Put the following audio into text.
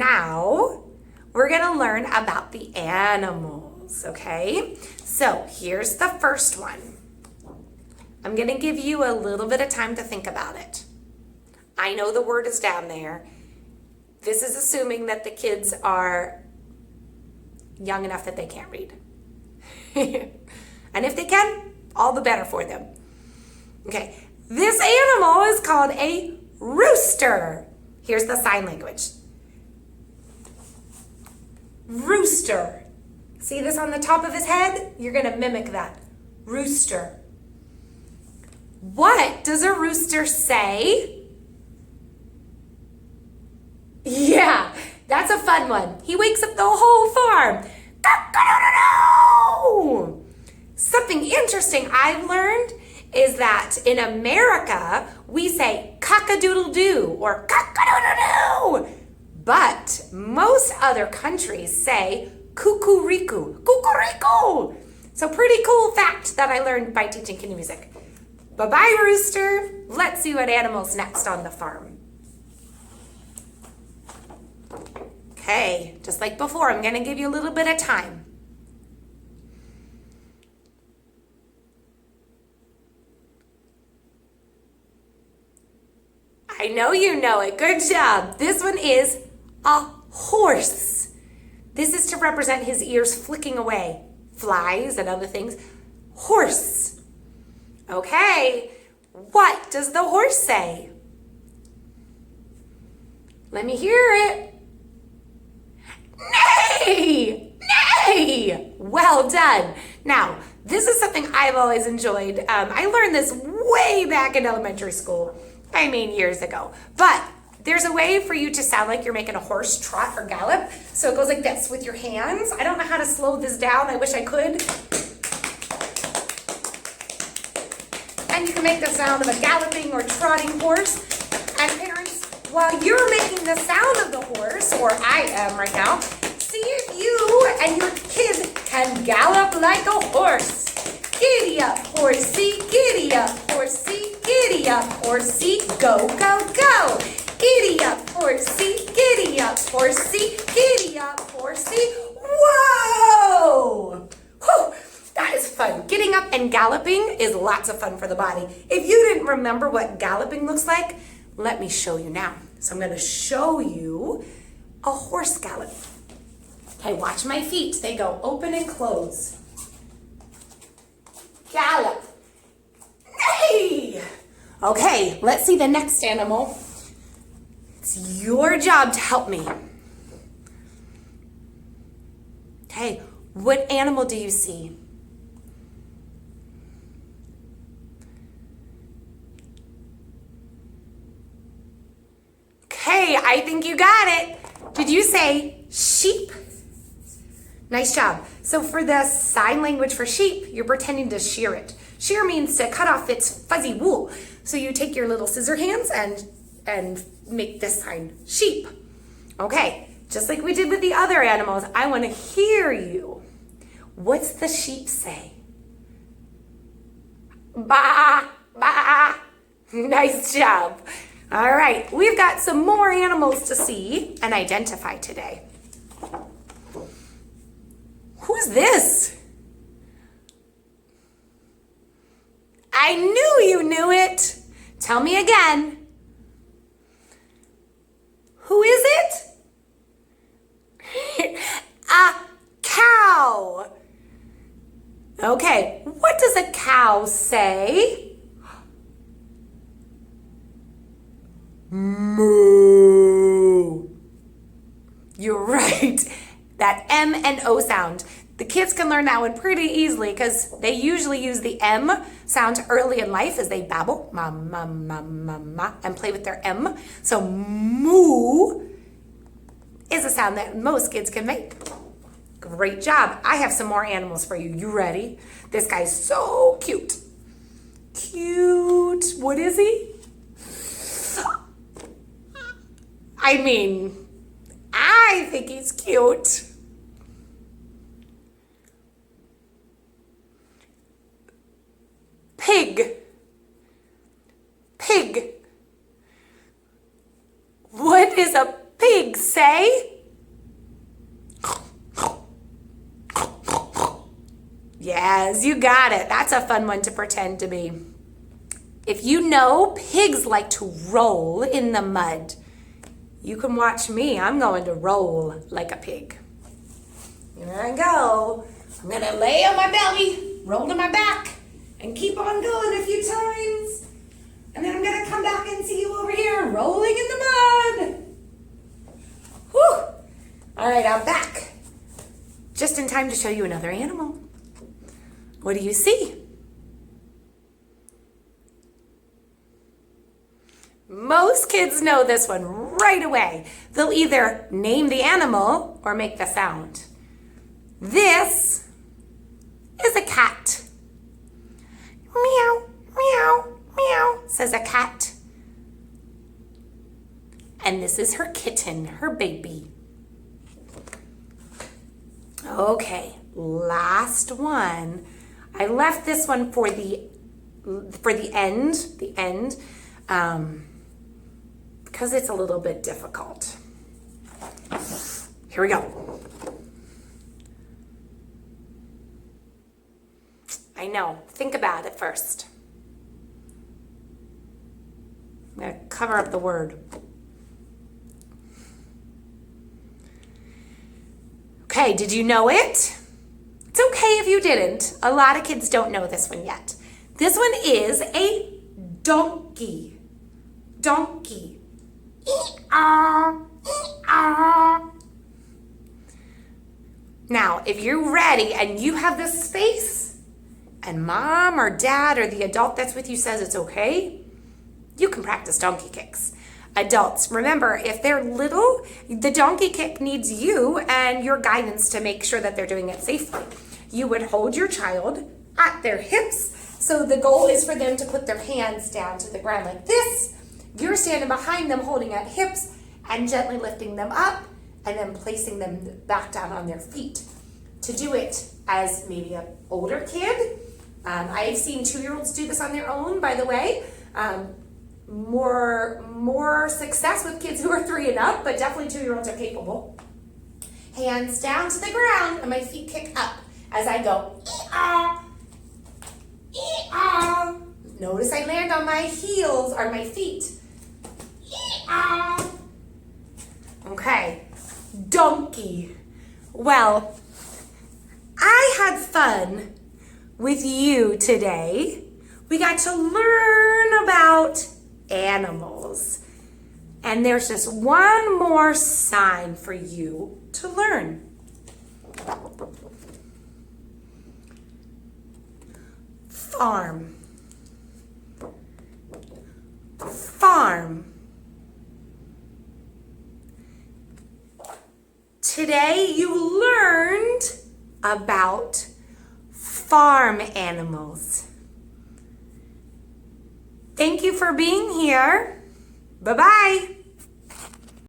Now, we're gonna learn about the animals, okay? So here's the first one. I'm gonna give you a little bit of time to think about it. I know the word is down there. This is assuming that the kids are young enough that they can't read. And if they can, all the better for them. Okay, this animal is called a rooster. Here's the sign language. Rooster. See this on the top of his head? You're gonna mimic that. Rooster. What does a rooster say? Yeah, that's a fun one. He wakes up the whole farm. Cock-a-doodle-doo! Something interesting I've learned is that in America, we say cock-a-doodle-doo or cock-a-doodle-doo. But most other countries say cuckoo-riku, cuckoo-riku. So pretty cool fact that I learned by teaching kiddie music. Bye-bye, rooster. Let's see what animal's next on the farm. Okay, just like before, I'm gonna give you a little bit of time. I know you know it, good job. This one is a horse. This is to represent his ears flicking away flies and other things. Horse. Okay, what does the horse say? Let me hear it. Neigh! Neigh! Well done. Now, this is something I've always enjoyed. I learned this way back in elementary school. I mean, years ago. But there's a way for you to sound like you're making a horse trot or gallop. So it goes like this with your hands. I don't know how to slow this down. I wish I could. And you can make the sound of a galloping or trotting horse. And parents, while you're making the sound of the horse, or I am right now, see if you and your kid can gallop like a horse. Giddy up, horsey, giddy up, horsey, giddy up, horsey, go, go, go. Giddy up, horsey, giddy up, horsey, giddy up, horsey. Whoa! Whew, that is fun. Getting up and galloping is lots of fun for the body. If you didn't remember what galloping looks like, let me show you now. So I'm going to show you a horse gallop. Okay, watch my feet. They go open and close. Gallop. Neigh! Okay, let's see the next animal. It's your job to help me. Okay, what animal do you see? Okay, I think you got it. Did you say sheep? Nice job. So for the sign language for sheep, you're pretending to shear it. Shear means to cut off its fuzzy wool. So you take your little scissor hands and make this sign, sheep. Okay, just like we did with the other animals, I want to hear you. What's the sheep say? Ba, ba. Nice job. All right, we've got some more animals to see and identify today. Who's this? I knew you knew it. Tell me again. Who is it? A cow. Okay, what does a cow say? Moo. You're right. That M and O sound. The kids can learn that one pretty easily because they usually use the M sound early in life as they babble, ma, ma, ma, ma, ma, and play with their M. So moo is a sound that most kids can make. Great job. I have some more animals for you. You ready? This guy's so cute. Cute. What is he? I mean, I think he's cute. Pig. Pig. What does a pig say? Yes, you got it. That's a fun one to pretend to be. If you know pigs like to roll in the mud, you can watch me. I'm going to roll like a pig. Here I go. I'm going to lay on my belly, roll to my back, and keep on going a few times. And then I'm going to come back and see you over here rolling in the mud. Whew. All right, I'm back. Just in time to show you another animal. What do you see? Most kids know this one right away. They'll either name the animal or make the sound. This is a cat. Meow, meow, meow, says a cat. And this is her kitten, her baby. Okay, last one. I left this one for the end, because it's a little bit difficult. Here we go. I know, think about it first. I'm going to cover up the word. Okay, did you know it? It's okay if you didn't. A lot of kids don't know this one yet. This one is a donkey. Donkey. Ee-aw, ee-aw. Now, if you're ready and you have the space, and mom or dad or the adult that's with you says it's okay, you can practice donkey kicks. Adults, remember, if they're little, the donkey kick needs you and your guidance to make sure that they're doing it safely. You would hold your child at their hips, so the goal is for them to put their hands down to the ground like this. You're standing behind them holding at hips and gently lifting them up and then placing them back down on their feet. To do it as maybe an older kid, I've seen 2-year-olds do this on their own, by the way. More success with kids who are 3 and up, but definitely 2-year-olds are capable. Hands down to the ground, and my feet kick up as I go, ee-aw, ee-aw. Notice I land on my heels, or my feet. Ee-aw. Okay, donkey. Well, I had fun with you today. We got to learn about animals. And there's just one more sign for you to learn. Farm. Farm. Today you learned about farm animals. Thank you for being here. Bye-bye.